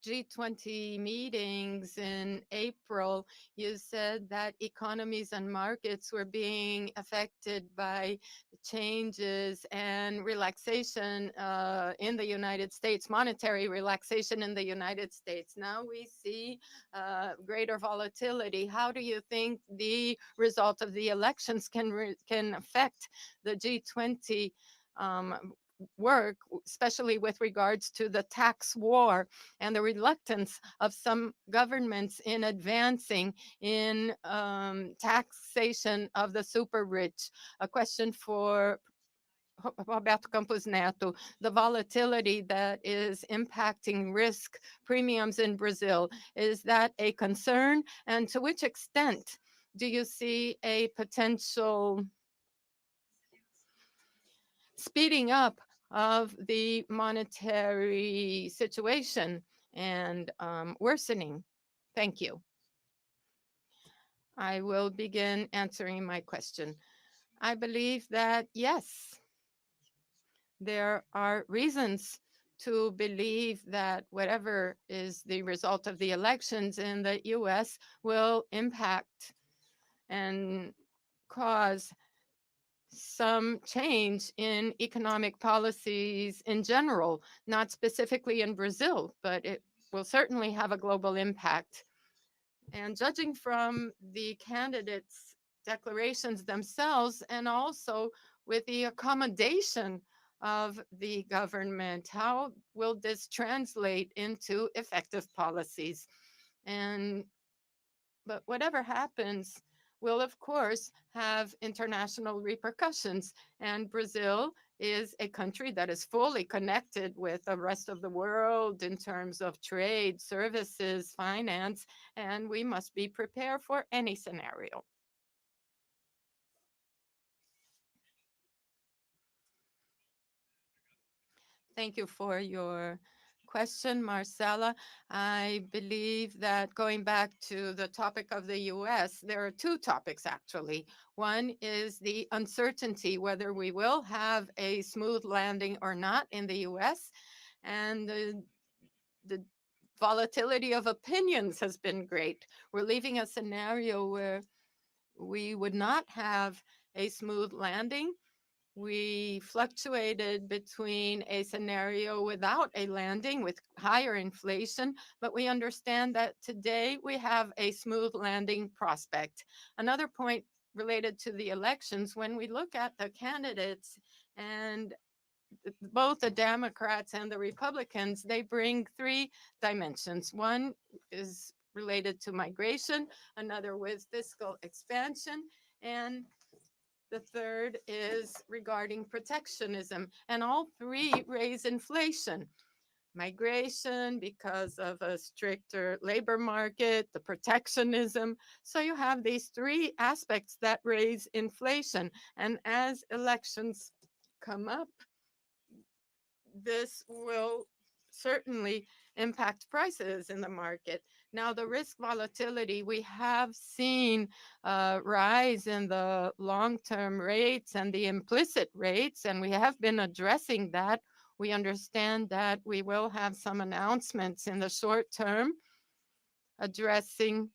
G20 meetings in April, you said that economies and markets were being affected by changes and relaxation in the United States, monetary relaxation in the United States. Now we see greater volatility. How do you think the result of the elections can affect the G20 work, especially with regards to the tax war and the reluctance of some governments in advancing in taxation of the super rich? A question for Roberto Campos Neto. The volatility that is impacting risk premiums in Brazil, is that a concern? And to which extent do you see a potential speeding up of the monetary situation and worsening? Thank you. I will begin answering my question. I believe that, yes, there are reasons to believe that whatever is the result of the elections in the US will impact and cause some change in economic policies in general, not specifically in Brazil, but it will certainly have a global impact. And judging from the candidates' declarations themselves, and also with the accommodation of the government, how will this translate into effective policies? And but whatever happens will, of course, have international repercussions. And Brazil is a country that is fully connected with the rest of the world in terms of trade, services, finance, and we must be prepared for any scenario. Thank you for your question, Marcela. I believe that going back to the topic of the US, there are two topics actually. One is the uncertainty whether we will have a smooth landing or not in the US, and the volatility of opinions has been great. We're leaving a scenario where we would not have a smooth landing. We fluctuated between a scenario without a landing with higher inflation, but we understand that today we have a smooth landing prospect. Another point related to the elections, when we look at the candidates and both the Democrats and the Republicans, they bring three dimensions. One is related to migration, another with fiscal expansion, and the third is regarding protectionism, and all three raise inflation. Migration because of a stricter labor market, the protectionism. So you have these three aspects that raise inflation. And as elections come up, this will certainly impact prices in the market. Now, the risk volatility, we have seen a rise in the long-term rates and the implicit rates, and we have been addressing that. We understand that we will have some announcements in the short term addressing,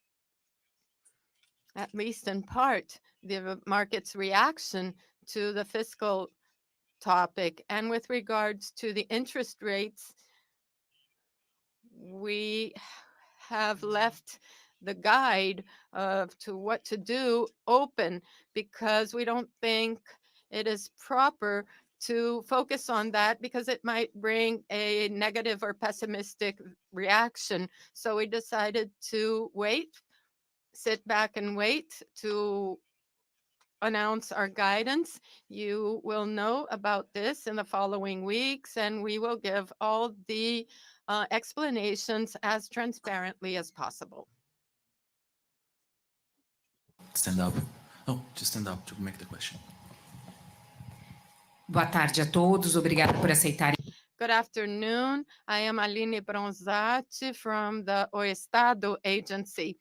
at least in part, the market's reaction to the fiscal topic. And with regards to the interest rates, we have left the guide of to what to do open, because we don't think it is proper to focus on that because it might bring a negative or pessimistic reaction. So we decided to wait, sit back and wait to announce our guidance. You will know about this in the following weeks, and we will give all the explanations as transparently as possible. Stand up. Oh, just stand up to make the question. Boa tarde a todos, obrigada por aceitarem. Good afternoon. I am Aline Bronzatti from the O Estado agency.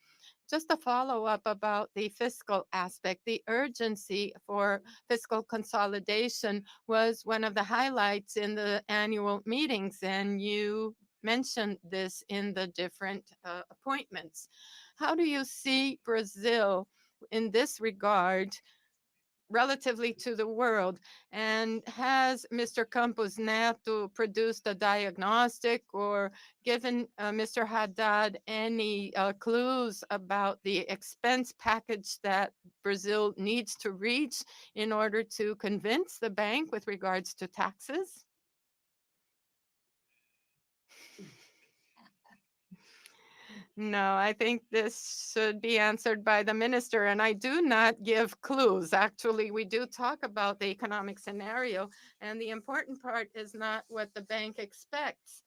Just a follow-up about the fiscal aspect. The urgency for fiscal consolidation was one of the highlights in the annual meetings, and you mentioned this in the different appointments. How do you see Brazil in this regard relatively to the world? And has Mr. Campos Neto produced a diagnostic or given Mr. Haddad any clues about the expense package that Brazil needs to reach in order to convince the bank with regards to taxes? No, I think this should be answered by the minister, and I do not give clues. Actually, we do talk about the economic scenario, and the important part is not what the bank expects.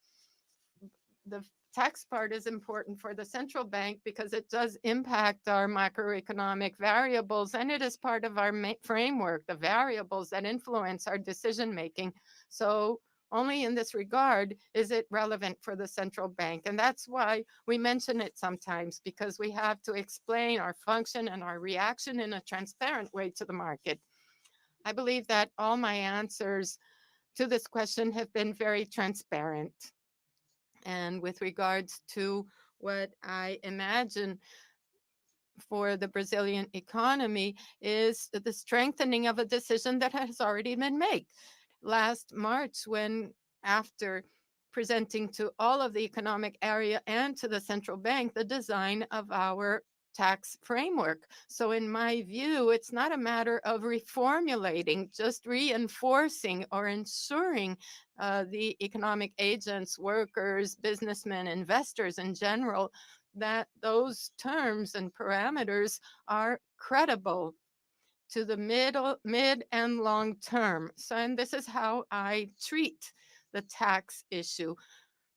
The tax part is important for the central bank because it does impact our macroeconomic variables, and it is part of our framework, the variables that influence our decision making. So only in this regard is it relevant for the central bank. And that's why we mention it sometimes, because we have to explain our function and our reaction in a transparent way to the market. I believe that all my answers to this question have been very transparent. And with regards to what I imagine for the Brazilian economy is the strengthening of a decision that has already been made. Last March, when after presenting to all of the economic area and to the central bank the design of our tax framework. So in my view, it's not a matter of reformulating, just reinforcing or ensuring the economic agents, workers, businessmen, investors in general, that those terms and parameters are credible to the mid and long term. So, and this is how I treat the tax issue,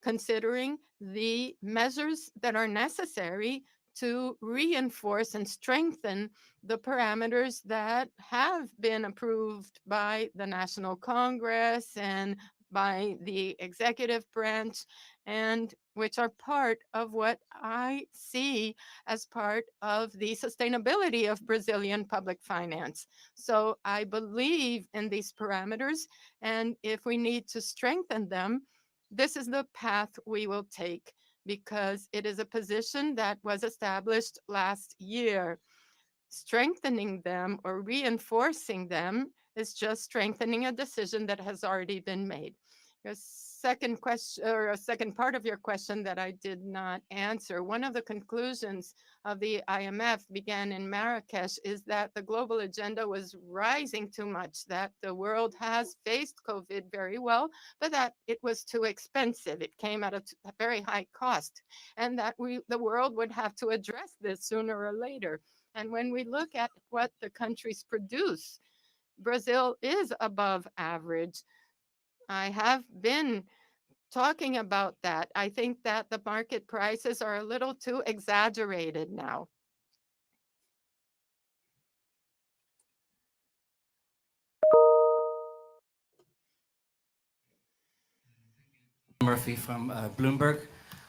considering the measures that are necessary to reinforce and strengthen the parameters that have been approved by the National Congress and by the executive branch, and which are part of what I see as part of the sustainability of Brazilian public finance. So I believe in these parameters, and if we need to strengthen them, this is the path we will take, because it is a position that was established last year. Strengthening them or reinforcing them is just strengthening a decision that has already been made. Your second question, or a second part of your question that I did not answer, one of the conclusions of the IMF began in Marrakesh is that the global agenda was rising too much, that the world has faced COVID very well, but that it was too expensive. It came at a very high cost, and that the world would have to address this sooner or later. And when we look at what the countries produce, Brazil is above average. I have been talking about that. I think that the market prices are a little too exaggerated now. Murphy from Bloomberg.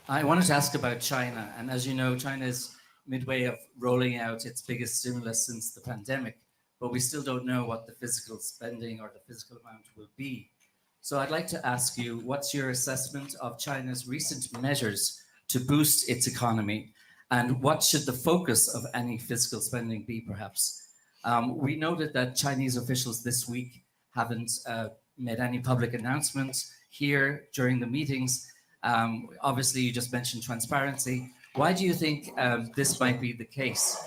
I wanted to ask about China. And as you know, China is midway of rolling out its biggest stimulus since the pandemic, but we still don't know what the physical spending or the physical amount will be. So I'd like to ask you, what's your assessment of China's recent measures to boost its economy? And what should the focus of any fiscal spending be, perhaps? We noted that Chinese officials this week haven't made any public announcements here during the meetings. Obviously, you just mentioned transparency. Why do you think this might be the case?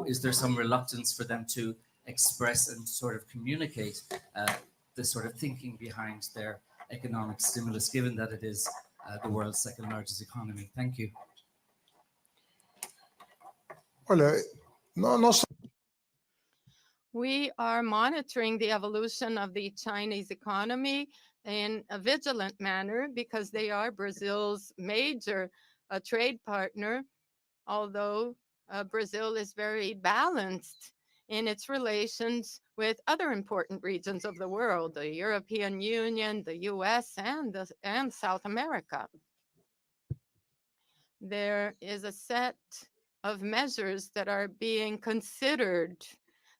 Is there some reluctance for them to express and sort of communicate the sort of thinking behind their economic stimulus, given that it is the world's second largest economy? Thank you. Olha, nós We are monitoring the evolution of the Chinese economy in a vigilant manner because they are Brazil's major trade partner, although Brazil is very balanced in its relations with other important regions of the world, the European Union, the US, and South America. There is a set of measures that are being considered,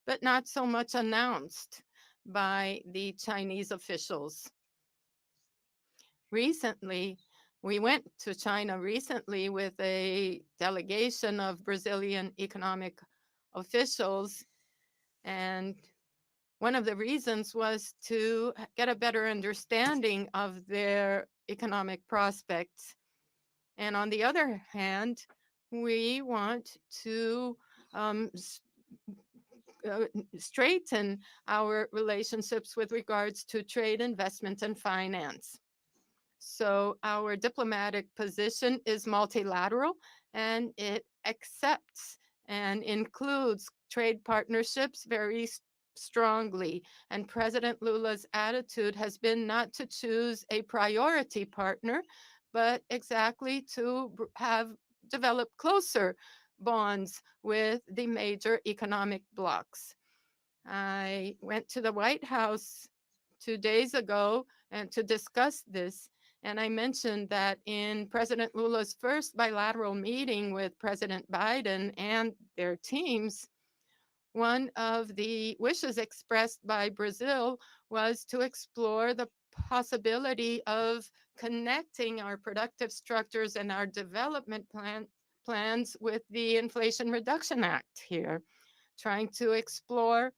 but not so much announced by the Chinese officials. Recently, We went to China recently with a delegation of Brazilian economic officials, and one of the reasons was to get a better understanding of their economic prospects. And on the other hand, we want to straighten our relationships with regards to trade, investment, and finance. So our diplomatic position is multilateral, and it accepts and includes trade partnerships very strongly. And President Lula's attitude has been not to choose a priority partner, but exactly to have developed closer bonds with the major economic blocs. I went to the White House 2 days ago and to discuss this. And I mentioned that in President Lula's first bilateral meeting with President Biden and their teams, one of the wishes expressed by Brazil was to explore the possibility of connecting our productive structures and our development plans with the Inflation Reduction Act here, trying to explore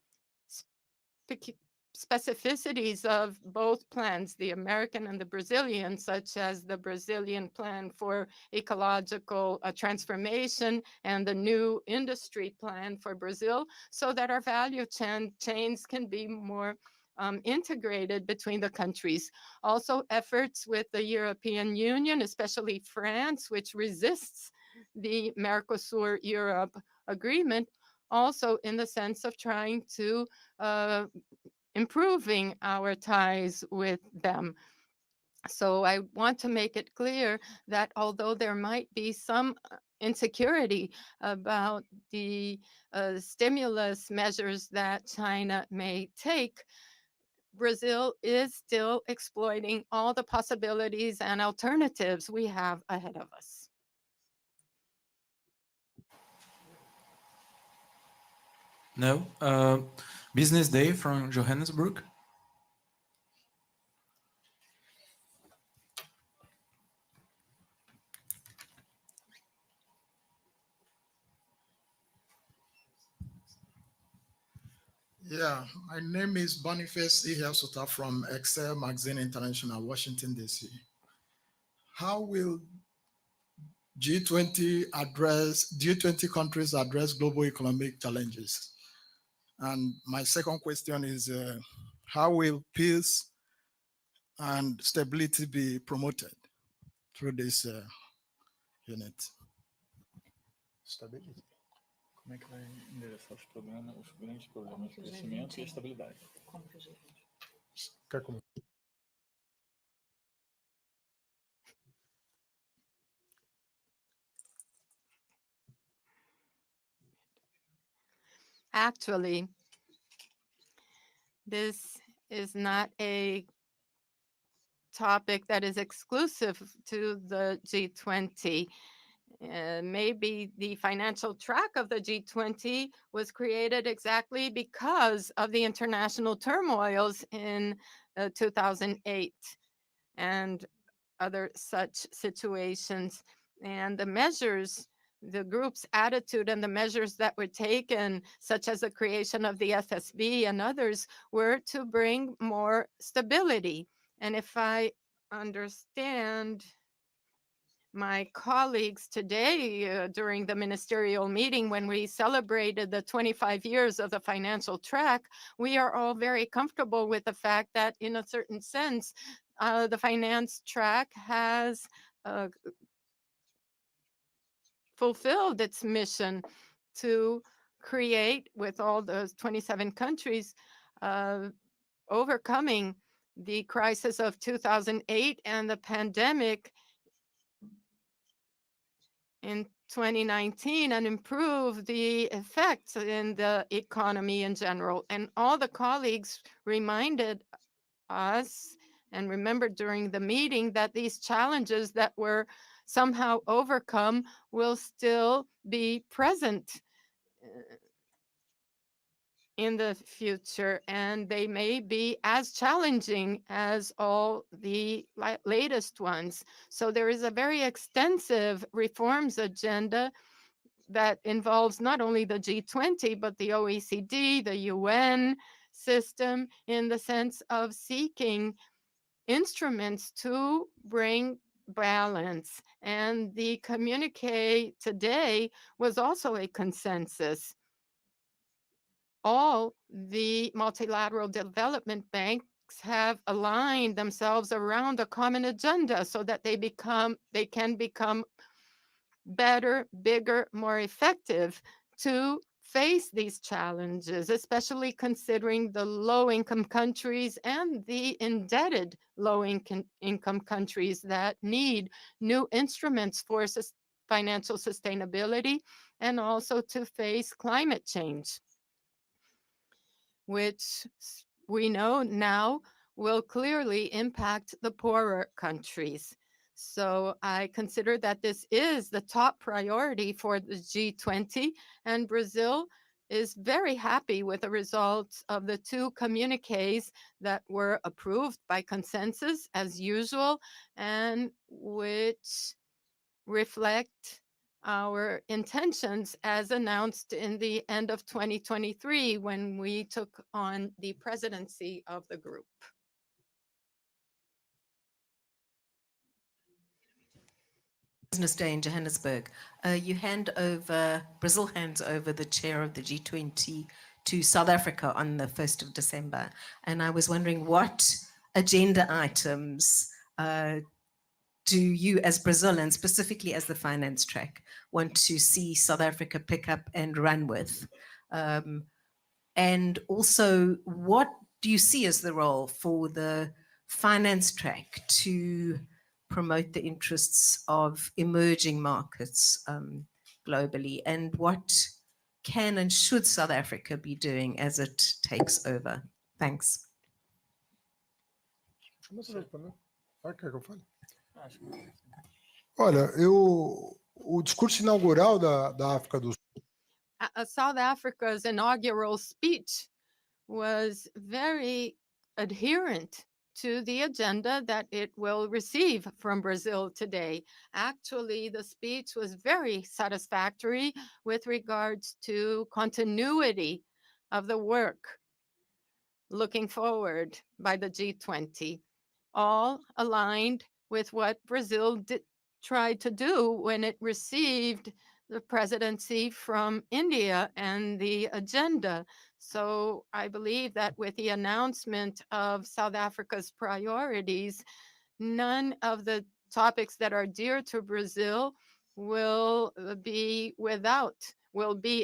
specificities of both plans, the American and the Brazilian, such as the Brazilian plan for ecological transformation and the new industry plan for Brazil, so that our value chains can be more integrated between the countries. Also, efforts with the European Union, especially France, which resists the Mercosur-Europe agreement, also in the sense of trying to improving our ties with them. So I want to make it clear that although there might be some insecurity about the stimulus measures that China may take, Brazil is still exploiting all the possibilities and alternatives we have ahead of us. No. Business Day from Johannesburg. Yeah, my name is Boniface Ihelsota from Excel Magazine International, Washington, D.C. How will G20 countries address global economic challenges? And my second question is, how will peace and stability be promoted through this unit? Stability. Como é que vai endereçar os grandes problemas de crescimento e estabilidade? Quer começar? Actually, this is not a topic that is exclusive to the G20. Maybe the financial track of the G20 was created exactly because of the international turmoils in 2008 and other such situations. And the measures, the group's attitude and the measures that were taken, such as the creation of the FSB and others, were to bring more stability. And if I understand my colleagues today during the ministerial meeting when we celebrated the 25 years of the financial track, we are all very comfortable with the fact that in a certain sense, the finance track has fulfilled its mission to create, with all those 27 countries, overcoming the crisis of 2008 and the pandemic in 2019 and improve the effects in the economy in general. And all the colleagues reminded us and remembered during the meeting that these challenges that were somehow overcome will still be present in the future, and they may be as challenging as all the latest ones. So there is a very extensive reforms agenda that involves not only the G20, but the OECD, the UN system, in the sense of seeking instruments to bring balance. And the communique today was also a consensus. All the multilateral development banks have aligned themselves around a common agenda so that they can become better, bigger, more effective to face these challenges, especially considering the low-income countries and the indebted low-income countries that need new instruments for financial sustainability and also to face climate change, which we know now will clearly impact the poorer countries. So I consider that this is the top priority for the G20, and Brazil is very happy with the results of the two communiques that were approved by consensus as usual, and which reflect our intentions as announced in the end of 2023 when we took on the presidency of the group. Business Day in Johannesburg. Brazil hands over the chair of the G20 to South Africa on the 1st of December. And I was wondering what agenda items do you as Brazil, and specifically as the finance track, want to see South Africa pick up and run with? And also, what do you see as the role for the finance track to promote the interests of emerging markets globally? And what can and should South Africa be doing as it takes over? Thanks. Começa a responder. Quer que eu fale? Acho que Olha, o discurso inaugural da África do Sul South Africa's inaugural speech was very adherent to the agenda that it will receive from Brazil today. Actually, the speech was very satisfactory with regards to continuity of the work looking forward by the G20, all aligned with what Brazil tried to do when it received the presidency from India and the agenda. So I believe that with the announcement of South Africa's priorities, none of the topics that are dear to Brazil will be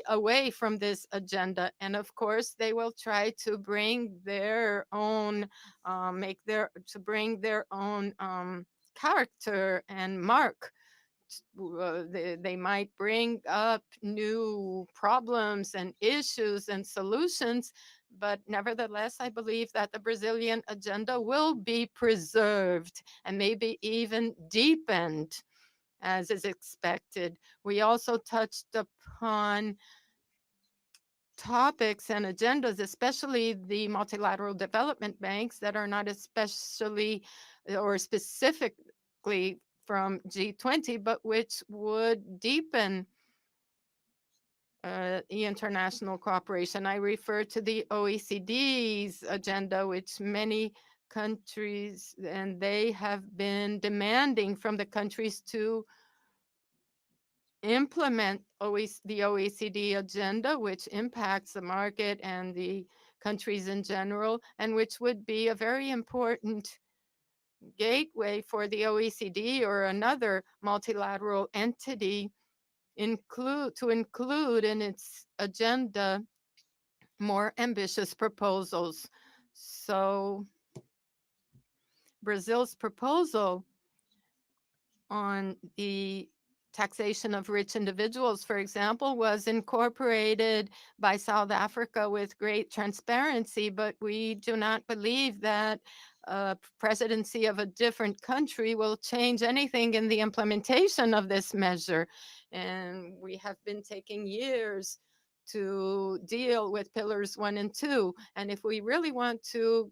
away from this agenda. And of course, they will try to bring their own, bring their own character and mark. They might bring up new problems and issues and solutions, but nevertheless, I believe that the Brazilian agenda will be preserved and maybe even deepened as is expected. We also touched upon topics and agendas, especially the multilateral development banks that are not especially or specifically from G20, but which would deepen the international cooperation. I refer to the OECD's agenda, which many countries, and they have been demanding from the countries to implement the OECD agenda, which impacts the market and the countries in general, and which would be a very important gateway for the OECD or another multilateral entity to include in its agenda more ambitious proposals. So Brazil's proposal on the taxation of rich individuals, for example, was incorporated by South Africa with great transparency, but we do not believe that a presidency of a different country will change anything in the implementation of this measure. And we have been taking years to deal with pillars 1 and 2. And if we really want to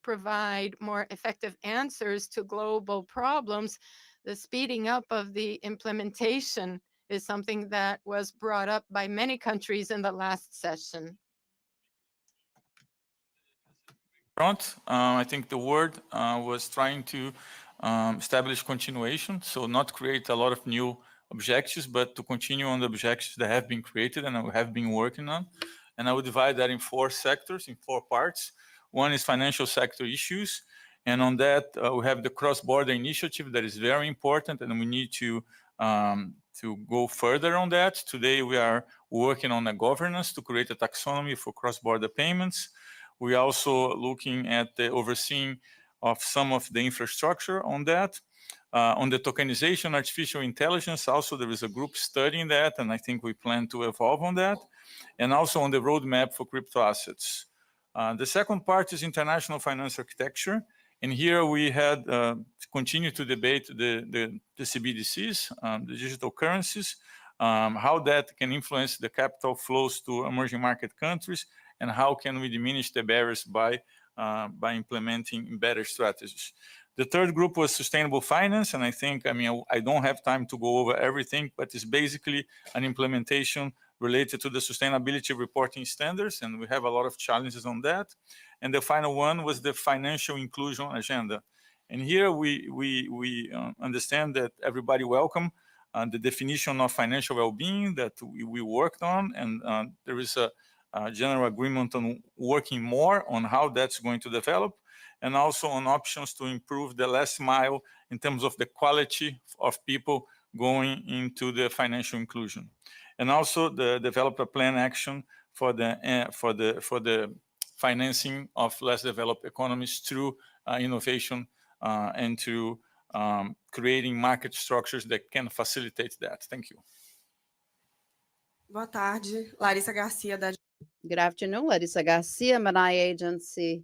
provide more effective answers to global problems, the speeding up of the implementation is something that was brought up by many countries in the last session. I think the word was trying to establish continuation, so not create a lot of new objectives, but to continue on the objectives that have been created and we have been working on. And I would divide that in 4 sectors, in 4 parts. One is financial sector issues. And on that, we have the cross-border initiative that is very important, and we need to go further on that. Today, we are working on a governance to create a taxonomy for cross-border payments. We are also looking at the overseeing of some of the infrastructure on that. On the tokenization, artificial intelligence, also there is a group studying that, and I think we plan to evolve on that. And also on the roadmap for crypto assets. The second part is international finance architecture. And here we had continued to debate the CBDCs, the digital currencies, how that can influence the capital flows to emerging market countries, and how can we diminish the barriers by implementing better strategies. The third group was sustainable finance, and I don't have time to go over everything, but it's basically an implementation related to the sustainability reporting standards, and we have a lot of challenges on that. And the final one was the financial inclusion agenda. And here we understand that everybody welcome the definition of financial well-being that we worked on, and there is a general agreement on working more on how that's going to develop, and also on options to improve the last mile in terms of the quality of people going into the financial inclusion. And also develop a plan action for the financing of less developed economies through innovation and through creating market structures that can facilitate that. Thank you. Boa tarde, Larissa Garcia, da Good afternoon, Larissa Garcia, Manai Agency,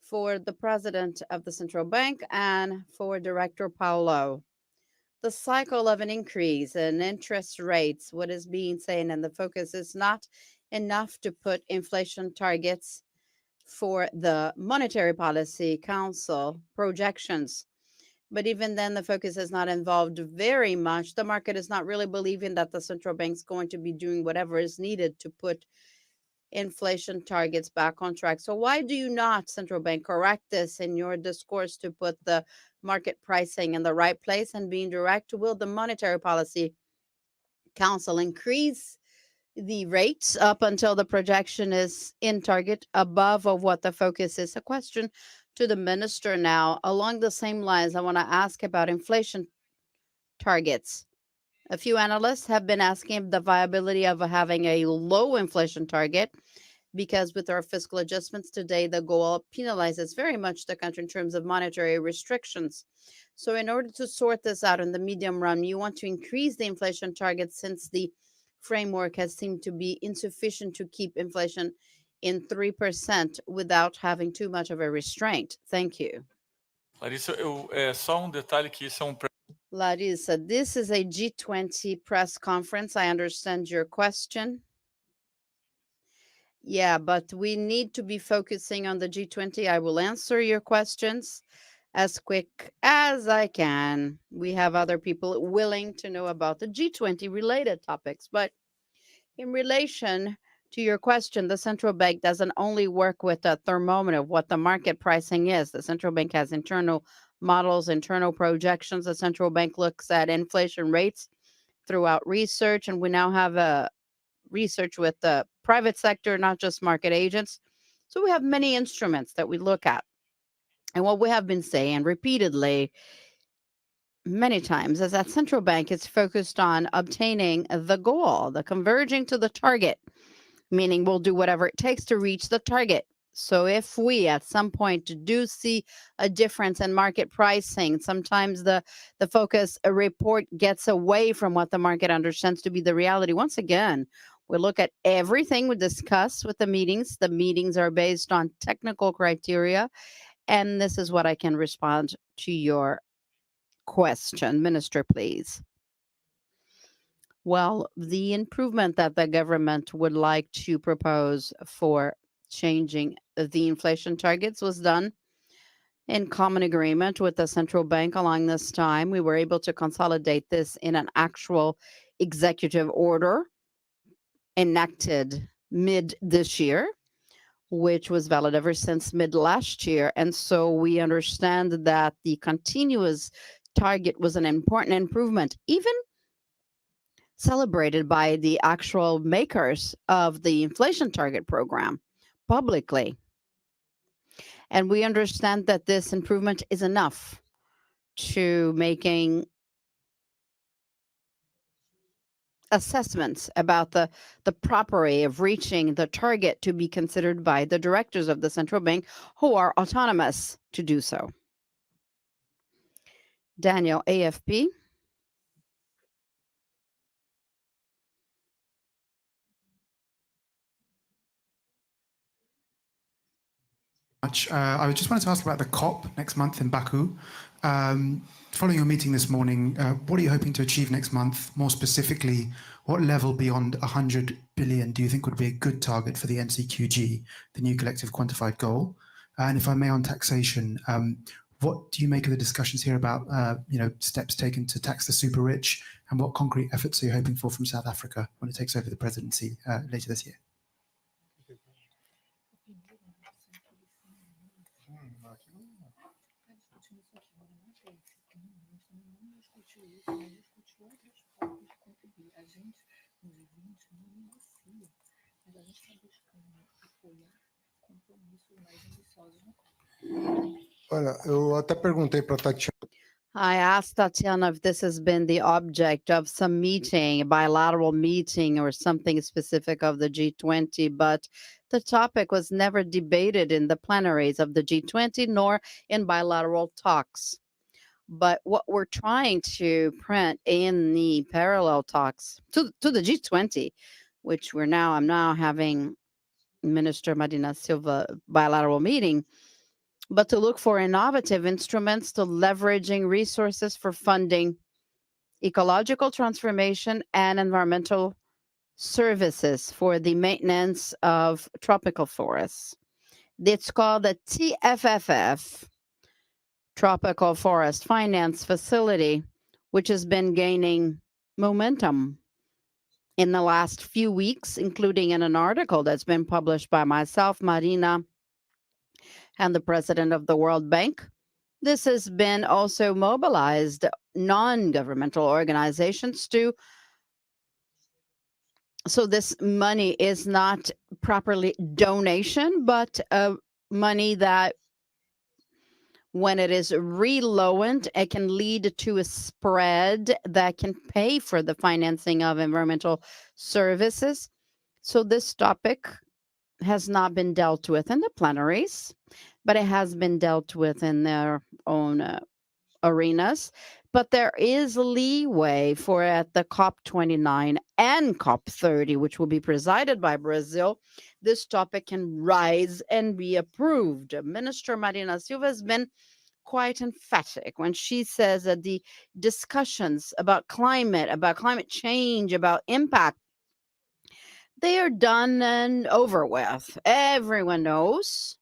for the President of the Central Bank and for Director Paulo. The cycle of an increase in interest rates, what is being said, and the focus is not enough to put inflation targets for the Monetary Policy Council projections. But even then, the focus is not involved very much. The market is not really believing that the central bank is going to be doing whatever is needed to put inflation targets back on track. So why do you not, central bank, correct this in your discourse to put the market pricing in the right place and being direct? Will the Monetary Policy Council increase the rates up until the projection is in target above of what the focus is? A question to the minister now. Along the same lines, I want to ask about inflation targets. A few analysts have been asking the viability of having a low inflation target, because with our fiscal adjustments today, the goal penalizes very much the country in terms of monetary restrictions. So in order to sort this out in the medium run, you want to increase the inflation target, since the framework has seemed to be insufficient to keep inflation in 3% without having too much of a restraint. Thank you. Larissa, só detalhe que isso é Larissa, this is a G20 press conference. I understand your question. Yeah, but we need to be focusing on the G20. I will answer your questions as quick as I can. We have other people willing to know about the G20 related topics. But in relation to your question, the central bank doesn't only work with a thermometer of what the market pricing is. The central bank has internal models, internal projections. The central bank looks at inflation rates throughout research, and we now have a research with the private sector, not just market agents. So we have many instruments that we look at. And what we have been saying repeatedly many times is that central bank is focused on obtaining the goal, the converging to the target, meaning we'll do whatever it takes to reach the target. So if we at some point do see a difference in market pricing, sometimes the focus report gets away from what the market understands to be the reality. Once again, we look at everything we discuss with the meetings. The meetings are based on technical criteria. And this is what I can respond to your question. Minister, please. Well, the improvement that the government would like to propose for changing the inflation targets was done in common agreement with the central bank along this time. We were able to consolidate this in an actual executive order enacted mid this year, which was valid ever since mid last year. And so we understand that the continuous target was an important improvement, even celebrated by the actual makers of the inflation target program publicly. And we understand that this improvement is enough to making assessments about the proper way of reaching the target to be considered by the directors of the central bank, who are autonomous to do so. Daniel, AFP. Much. I just wanted to ask about the COP next month in Baku. Following your meeting this morning, what are you hoping to achieve next month? More specifically, what level beyond 100 billion do you think would be a good target for the NCQG, the new collective quantified goal? And if I may, on taxation, what do you make of the discussions here about steps taken to tax the super rich, and what concrete efforts are you hoping for from South Africa when it takes over the presidency later this year? Olha, eu até perguntei para a Tatiana. I asked Tatiana if this has been the object of some meeting, a bilateral meeting or something specific of the G20, but the topic was never debated in the plenaries of the G20 nor in bilateral talks. But what we're trying to print in the parallel talks to the G20, which I'm now having Minister Marina Silva bilateral meeting, but to look for innovative instruments to leveraging resources for funding ecological transformation and environmental services for the maintenance of tropical forests. It's called the TFFF, Tropical Forest Finance Facility, which has been gaining momentum in the last few weeks, including in an article that's been published by myself, Marina, and the president of the World Bank. This has been also mobilized non-governmental organizations to. So this money is not properly donation, but money that when it is reloaned, it can lead to a spread that can pay for the financing of environmental services. So this topic has not been dealt with in the plenaries, but it has been dealt with in their own arenas. But there is leeway for at the COP29 and COP30, which will be presided by Brazil, this topic can rise and be approved. Minister Marina Silva has been quite emphatic when she says that the discussions about climate change, about impact, they are done and over with. Everyone knows.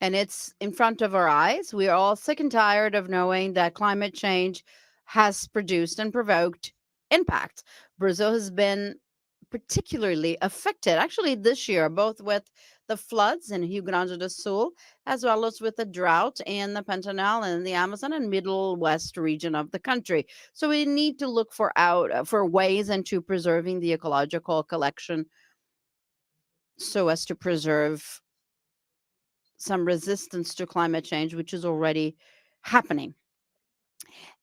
And it's in front of our eyes. We are all sick and tired of knowing that climate change has produced and provoked impact. Brazil has been particularly affected, actually, this year, both with the floods in Rio Grande do Sul, as well as with the drought in the Pantanal and the Amazon and Middle West region of the country. So we need to look for ways into preserving the ecological collection so as to preserve some resistance to climate change, which is already happening.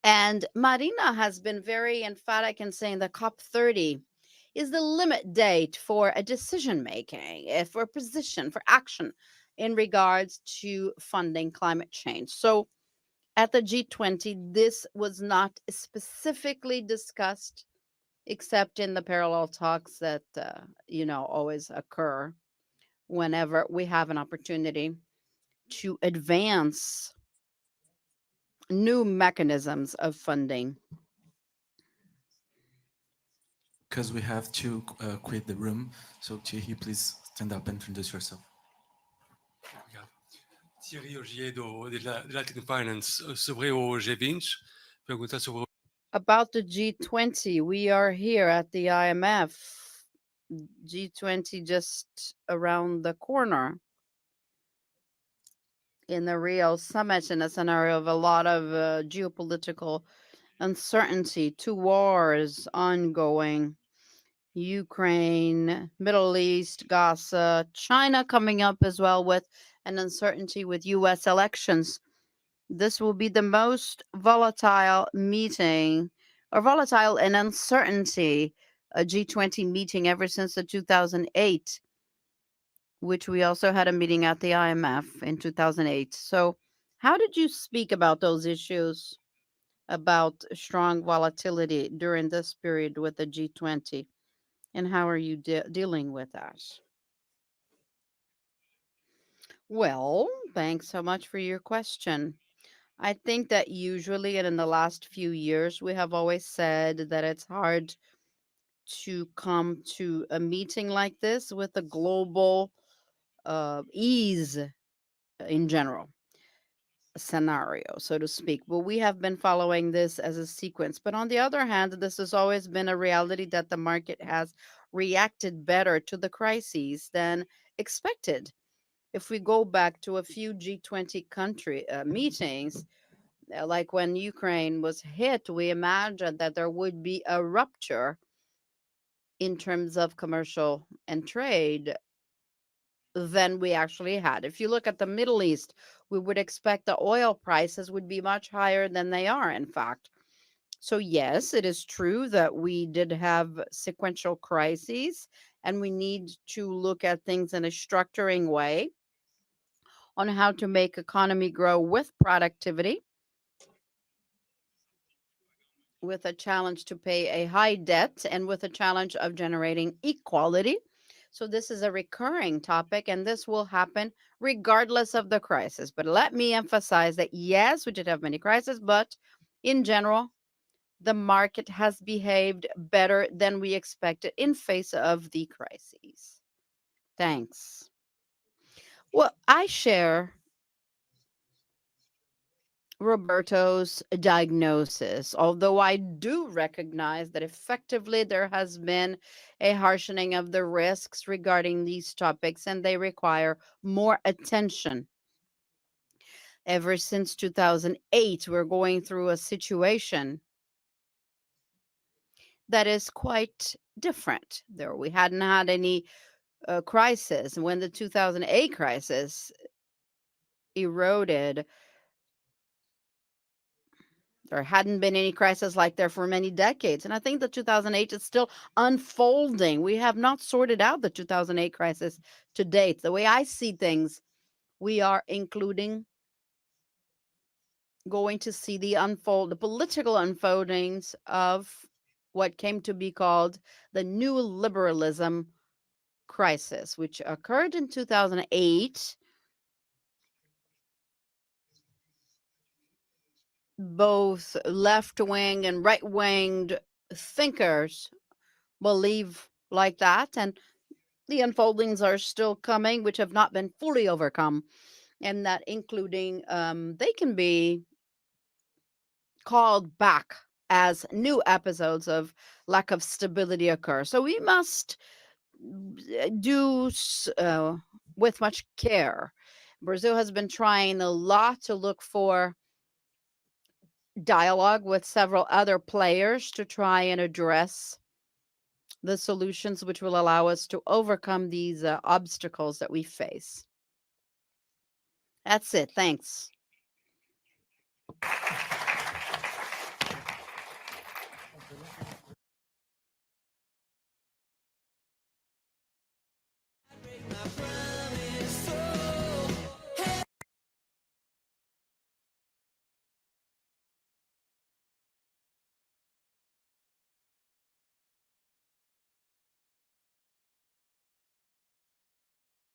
And Marina has been very emphatic in saying that COP30 is the limit date for a decision making, for a position, for action in regards to funding climate change. So at the G20, this was not specifically discussed, except in the parallel talks that, always occur whenever we have an opportunity to advance new mechanisms of funding. Because we have to quit the room. So Thierry, please stand up and introduce yourself. Obrigado. Thierry Augier de Latin Finance. Sobre o G20, perguntar sobre About the G20, we are here at the IMF. G20 just around the corner in the Rio summit, in a scenario of a lot of geopolitical uncertainty, 2 wars ongoing, Ukraine, Middle East, Gaza, China coming up as well with an uncertainty with US elections. This will be the most volatile meeting, or volatile and uncertainty, a G20 meeting ever since the 2008, which we also had a meeting at the IMF in 2008. So how did you speak about those issues, about strong volatility during this period with the G20? And how are you dealing with that? Well, thanks so much for your question. I think that usually and in the last few years, we have always said that it's hard to come to a meeting like this with a global ease in general scenario, so to speak. But we have been following this as a sequence. But on the other hand, this has always been a reality that the market has reacted better to the crises than expected. If we go back to a few G20 country meetings, like when Ukraine was hit, we imagined that there would be a rupture in terms of commercial and trade than we actually had. If you look at the Middle East, we would expect the oil prices would be much higher than they are, in fact. So, yes, it is true that we did have sequential crises, and we need to look at things in a structuring way on how to make economy grow with productivity, with a challenge to pay a high debt, and with a challenge of generating equality. So this is a recurring topic, and this will happen regardless of the crisis. But let me emphasize that, yes, we did have many crises, but in general, the market has behaved better than we expected in face of the crises. Thanks. Well, I share Roberto's diagnosis, although I do recognize that effectively there has been a harshening of the risks regarding these topics, and they require more attention. Ever since 2008, we're going through a situation that is quite different. There, we hadn't had any crisis. When the 2008 crisis eroded, there hadn't been any crisis like there for many decades. And I think the 2008 is still unfolding. We have not sorted out the 2008 crisis to date. The way I see things, we are going to see the political unfoldings of what came to be called the new liberalism crisis, which occurred in 2008. Both left-wing and right-winged thinkers believe like that, and the unfoldings are still coming, which have not been fully overcome, and that including they can be called back as new episodes of lack of stability occur. So we must do with much care. Brazil has been trying a lot to look for dialogue with several other players to try and address the solutions which will allow us to overcome these obstacles that we face. That's it. Thanks.